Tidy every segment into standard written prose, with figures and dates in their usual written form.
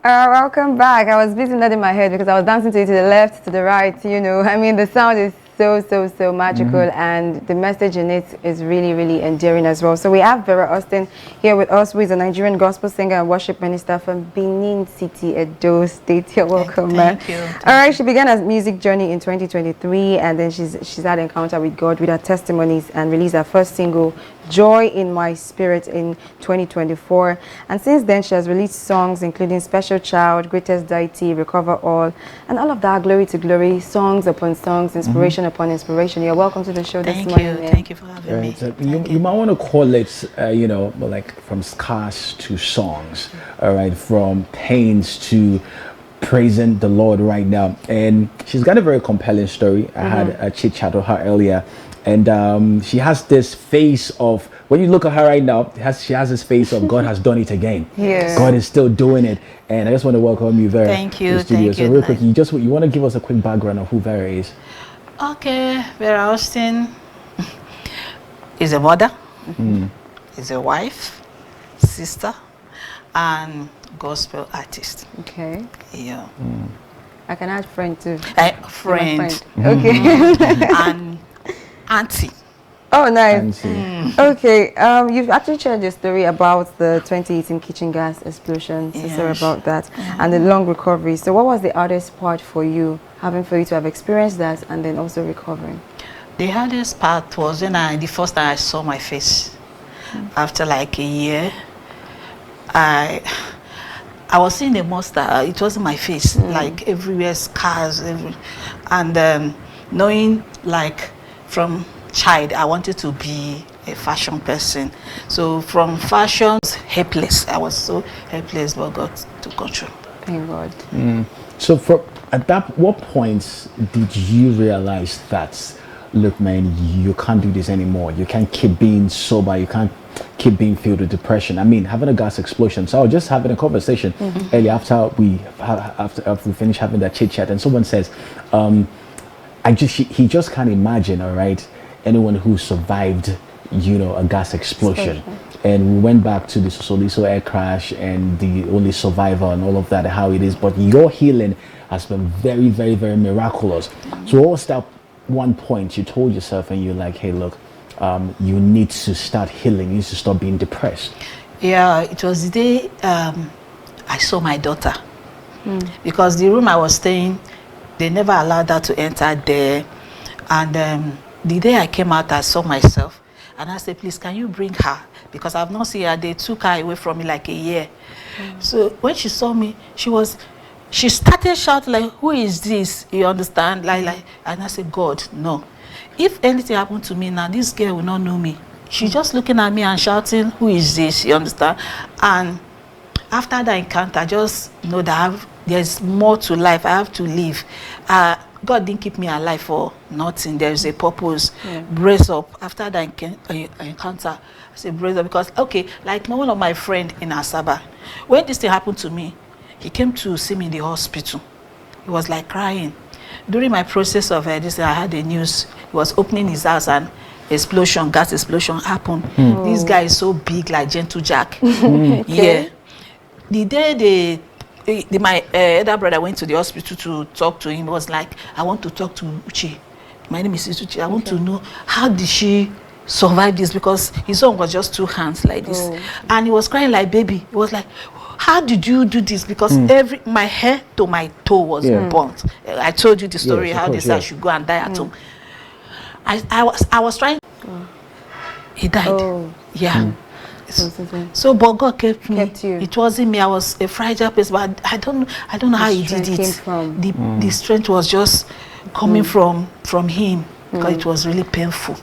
Welcome back. I was busy nodding my head because I was dancing to it to the left, to the right, you know. I mean, the sound is so magical, and the message in it is really endearing as well. So we have Vera Austyn here with us, who is a Nigerian gospel singer and worship minister from Benin City, Edo State. You're welcome, man. Thank you. All right, she began her music journey in 2023, and then she's had an encounter with God with her testimonies and released her first single, Joy in My Spirit, in 2024. And since then, she has released songs including Special Child, Greatest Deity, Recover All, and all of that, glory to glory, songs upon songs, inspiration upon inspiration. You're welcome to the show this morning. Thank you for having me. So you might want to call it, you know, like from scars to songs, all right, from pains to praising the Lord right now. And she's got a very compelling story. I had a chit chat with her earlier. And she has this face of, when you look at her right now, she has this face of God has done it again. Yes. God is still doing it. And I just want to welcome you, Vera. Thank you. To the studio. Thank you. So real quick, you want to give us a quick background of who Vera is? Okay, Vera Austyn is a mother, is a wife, sister, and gospel artist. Okay. Yeah. I can add friend too. Friend. Okay. And auntie. Oh, nice. Fancy. Okay, you've actually shared your story about the 2018 kitchen gas explosion. So sorry Yes. about that, and the long recovery. So what was the hardest part for you, for you to have experienced that and then also recovering? The hardest part was when the first time I saw my face. After like a year, I was seeing the monster. It wasn't my face, like everywhere, scars, and knowing like from child I wanted to be a fashion person. So from fashion, helpless. I was so helpless, but God took control. Thank God. So what point did you realize that, look, man, you can't do this anymore? You can't keep being sober. You can't keep being filled with depression. I mean, having a gas explosion. So I was just having a conversation earlier after we finished having that chit chat, and someone says, he just can't imagine, all right, anyone who survived, you know, a gas explosion. And we went back to the Sosoliso air crash and the only survivor and all of that, how it is. But your healing has been very miraculous. So what was that one point you told yourself and you're like, hey, look, you need to start healing, you need to stop being depressed? Yeah, it was the day I saw my daughter. Because the room I was staying, they never allowed her to enter there. And the day I came out, I saw myself. And I said, please, can you bring her? Because I've not seen her. They took her away from me like a year. So when she saw me, she started shouting like, who is this? You understand? Like, and I said, God, no. If anything happened to me now, this girl will not know me. She's just looking at me and shouting, who is this? You understand? And after that encounter, I just know that there's more to life. I have to live. God didn't keep me alive for nothing. There is a purpose. Brace up. After that encounter, I said brace up, because, okay, like one of my friend in Asaba, when this thing happened to me, he came to see me in the hospital. He was like crying. During my process of this, I had the news. He was opening his house and gas explosion happened. This guy is so big, like Gentle Jack. Yeah. The day my elder brother went to the hospital to talk to him, was like, I want to talk to Uchi. My name is Uchi. I want to know, how did she survive this? Because his own was just 2 hands like this. And he was crying like baby. He was like, how did you do this? Because my hair to my toe was burnt. I told you the story, how they said I should go and die at home. I was trying. He died. Yeah. So, but God kept me. Kept you. It wasn't me. I was a fragile person, but I don't know how he did it. The strength was just coming from him, because it was really painful.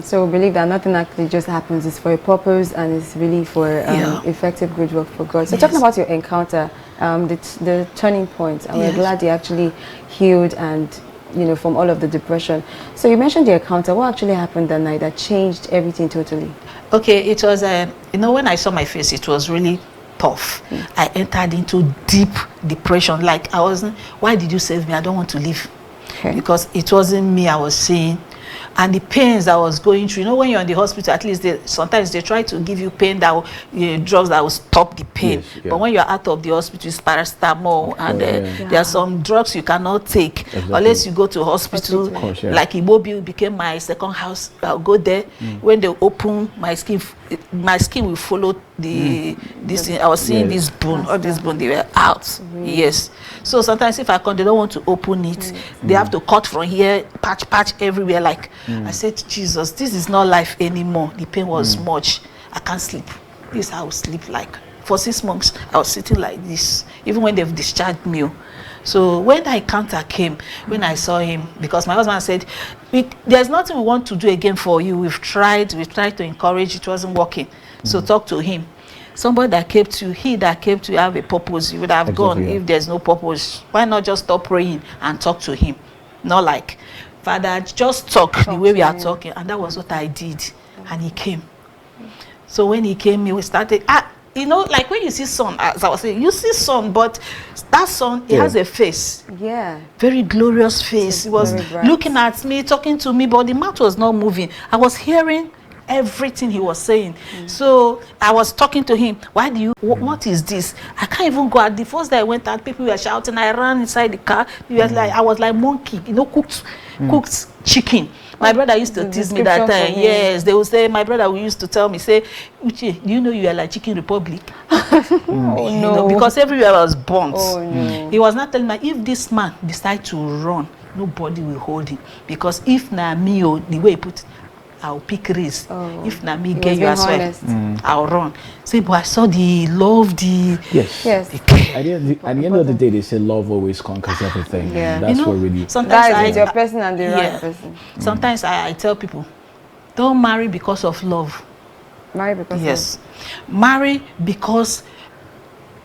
So we believe that nothing actually just happens. It's for a purpose, and it's really for effective good work for God. So talking about your encounter, the turning point, and we're glad you actually healed and, you know, from all of the depression. So you mentioned your encounter. What actually happened that night that changed everything totally? Okay, it was, you know, when I saw my face, it was really tough. I entered into deep depression. Like, I wasn't, why did you save me? I don't want to live. Because it wasn't me I was seeing. And the pains I was going through, you know, when you're in the hospital, at least sometimes they try to give you pain that will, drugs that will stop the pain. Yes, yeah. But when you're out of the hospital, it's paracetamol, and there are some drugs you cannot take unless you go to hospital. Of course, yeah. Like Ibobi became my second house. I'll go there. When they open my skin will follow this thing. I was seeing this bone, all this bone, they were out. Yes. So sometimes if I come, they don't want to open it. They have to cut from here, patch everywhere. Like I said, Jesus, this is not life anymore. The pain was much. I can't sleep. This is how I would sleep. Like for 6 months, I was sitting like this, even when they've discharged me. So when the encounter came, when I saw him, because my husband said, there's nothing we want to do again for you. We've tried to encourage, it wasn't working. So talk to him. Somebody that came to, he that came to have a purpose, you would have gone. If there's no purpose, why not just stop praying and talk to him? Not like, Father, just talk the way we are talking. And that was what I did. And he came. So when he came, we started, you know, like when you see sun, as I was saying, you see sun, but that sun, it has a face. Yeah. Very glorious face. He was looking at me, talking to me, but the mouth was not moving. I was hearing everything he was saying. So I was talking to him. Why do you, what is this? I can't even go out. The first day I went out, people were shouting. I ran inside the car. Like, I was like monkey, you know, cooked chicken. My brother used to tease me that time. Yes, they would say, my brother used to tell me, say, Uche, do you know you are like Chicken Republic? Oh, you no. know, because everywhere was burnt. Oh, no. He was not telling me, if this man decide to run, nobody will hold him. Because if na me, the way he put it, I'll pick race. If na me get you as well, I'll run. See, but I saw the love, yes. The care. At the end of the day, they say love always conquers everything. Yeah. That's You know, what really. sometimes That is your person and the right person. Sometimes I tell people, don't marry because of love. Marry because Marry because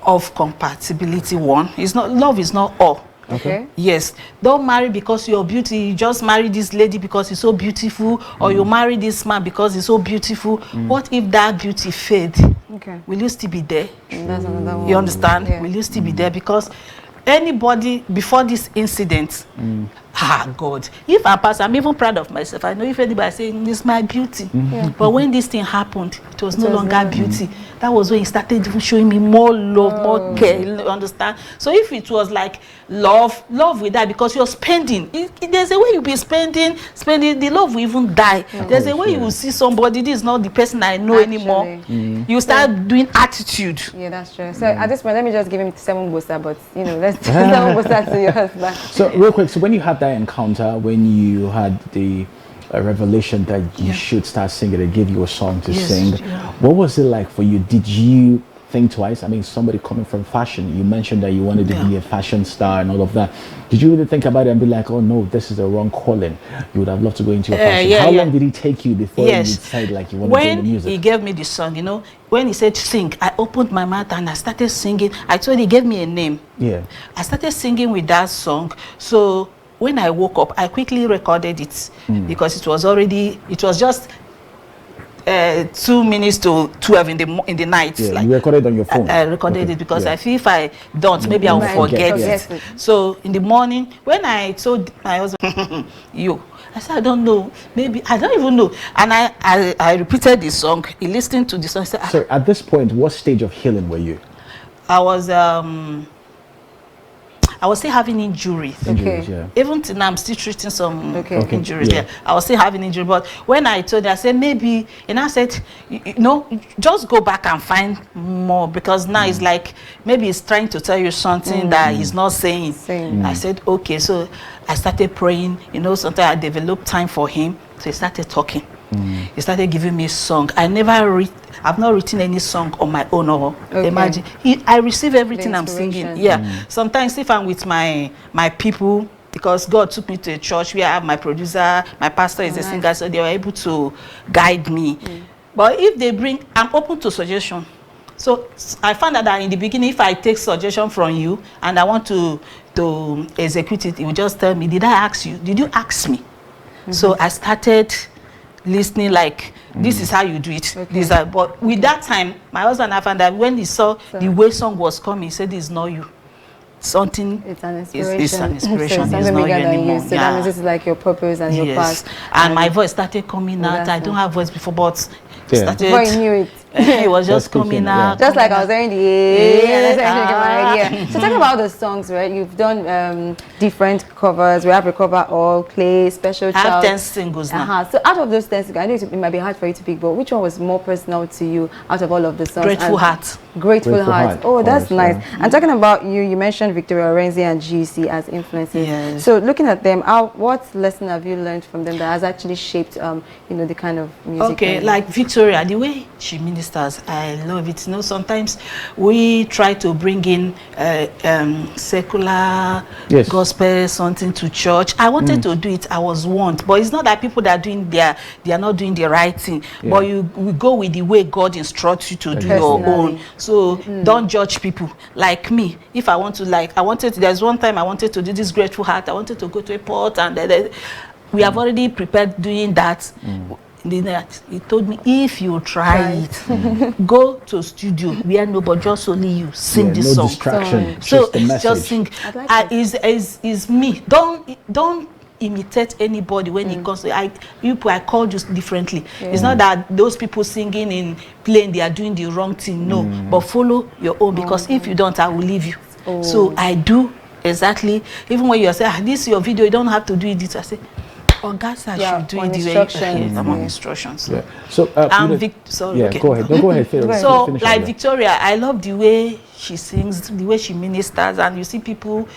of compatibility. One, it's not, love is not all. Okay. Yes. Don't marry because you're beauty. You just marry this lady because he's so beautiful, or you marry this man because he's so beautiful. What if that beauty fade? Okay. Will you still be there? That's another one. You understand? Yeah. Will you still be there? Because anybody before this incident, God, if I pass, I'm even proud of myself. I know if anybody saying this is my beauty, but when this thing happened, it was no longer beauty. That was when he started even showing me more love, more care. You understand? So if it was like love will die because you're spending. There's a way you'll be spending. The love will even die. There's a way you will see somebody. This is not the person I know anymore. You start doing attitude. Yeah, that's true. So at this point, let me just give him 7 booster, but you know, let's 7 booster to your husband. So real quick, so when you had that encounter, when you had the revelation that you should start singing, they gave you a song to sing, what was it like for you? Did you think twice? I mean, somebody coming from fashion, you mentioned that you wanted to be a fashion star and all of that. Did you really think about it and be like, oh no, this is the wrong calling? You would have loved to go into fashion. How long did it take you before you decided like you wanted to do the music? When he gave me the song, you know, when he said sing, I opened my mouth and I started singing. I told he gave me a name. Yeah. I started singing with that song. So when I woke up, I quickly recorded it because it was just 2 minutes to 12 in the night. Yeah, like, you recorded on your phone? I recorded it because I feel if I don't, maybe I'll forget it. So in the morning, when I told my husband, I said, I don't know, maybe, I don't even know. And I repeated the song, he listened to the song. Said, so at this point, what stage of healing were you? I was still having injuries. Even till now, I'm still treating some injuries. I was still having injuries. But when I told her, I said, maybe, and I said, you know, just go back and find more, because now it's like, maybe he's trying to tell you something that he's not saying. I said, okay. So I started praying. You know, sometimes I developed time for him. So he started talking. He started giving me song. I've not written any song on my own. Imagine, I receive everything I'm singing. Sometimes if I'm with my people, because God took me to a church where I have my producer, my pastor is a singer, so they were able to guide me. But if they bring, I'm open to suggestion. So I found out that in the beginning, if I take suggestion from you and I want to execute it, you will just tell me, did I ask you? Did you ask me? So I started listening, like, this is how you do it. But with that time, my husband, I found that when he saw the way song was coming, he said, this is not you. something It's an inspiration. is an inspiration. So It's something not bigger than anymore. you. So that means this is like your purpose and your path. And my voice started coming out. that's I don't have voice before, but started. Before you knew it. It was just Just kicking, coming yeah. out. Just like I was coming hearing the Yeah. yeah. So talking about the songs, right? You've done different covers. We have Recover All, Clay, Special out. I have Child. 10 singles now. So out of those 10 singles, I know it might be hard for you to pick, but which one was more personal to you out of all of the songs? Grateful Heart. Grateful Grateful Heart. Heart, Oh, of that's course, nice. yeah. And talking about you mentioned Victoria Orenzi and GC as influences. Yes. So looking at them, what lesson have you learned from them that has actually shaped, the kind of music? Okay, like Victoria, the way she ministers, I love it. Sometimes we try to bring in secular gospel, something to church. I wanted to do it. I was warned, but it's not that people that are doing they are not doing the right thing. But we go with the way God instructs you to do your own. So don't judge people. Like me, if I want to, there's one time I wanted to do this Grateful Heart. I wanted to go to a port, and we have already prepared doing that. He told me, if you try it, go to a studio where nobody, just only you sing this no song. distraction. So the message. just sing. Is me. Don't imitate anybody when it comes to I called you differently. It's not that those people singing in plain they are doing the wrong thing. No, but follow your own, because if you don't, I will leave you. So I do exactly. Even when you say, this is your video, you don't have to do it this. I say, guys, I should do it the way I'm on instructions. Yeah. So sorry. Yeah, Okay. go ahead. No, go ahead. So like Victoria, I love the way she sings, the way she ministers, and you see people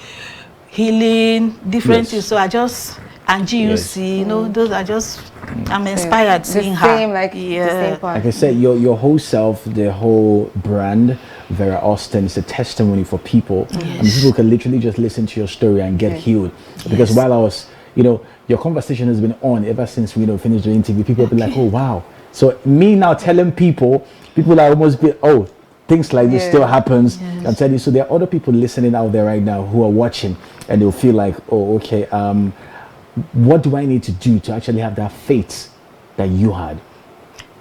healing different things. So I just GUC, those are just I'm inspired seeing her. The same part. Like I said, your whole self, the whole brand, Vera Austyn, is a testimony for people. And people can literally just listen to your story and get healed. Because while I was, your conversation has been on ever since we finished the interview. People have been like, oh wow. So me now telling people are almost be, oh, things like this still happens. I'm telling you. So there are other people listening out there right now who are watching, and they'll feel like, oh, okay, what do I need to do to actually have that faith that you had?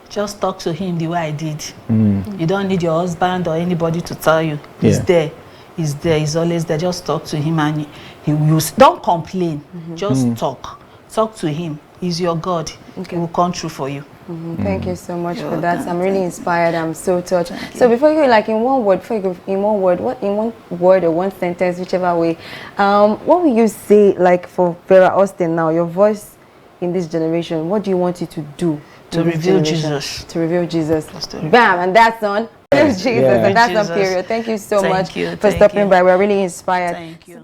Just talk to him the way I did. You don't need your husband or anybody to tell you. He's there. He's there. He's always there. Just talk to him, and he will. Don't complain. Just talk. Talk to him. He's your God. He will come true for you. Thank you so much for that. I'm really inspired. I'm so touched. So before you go, like in one word, or one sentence, whichever way, what will you say, like for Vera Austyn now, your voice in this generation, what do you want it to do? To reveal Jesus. To reveal Jesus. Bam, and that's on. Jesus, and that's on period. Thank you so much for stopping by. We're really inspired. Thank you.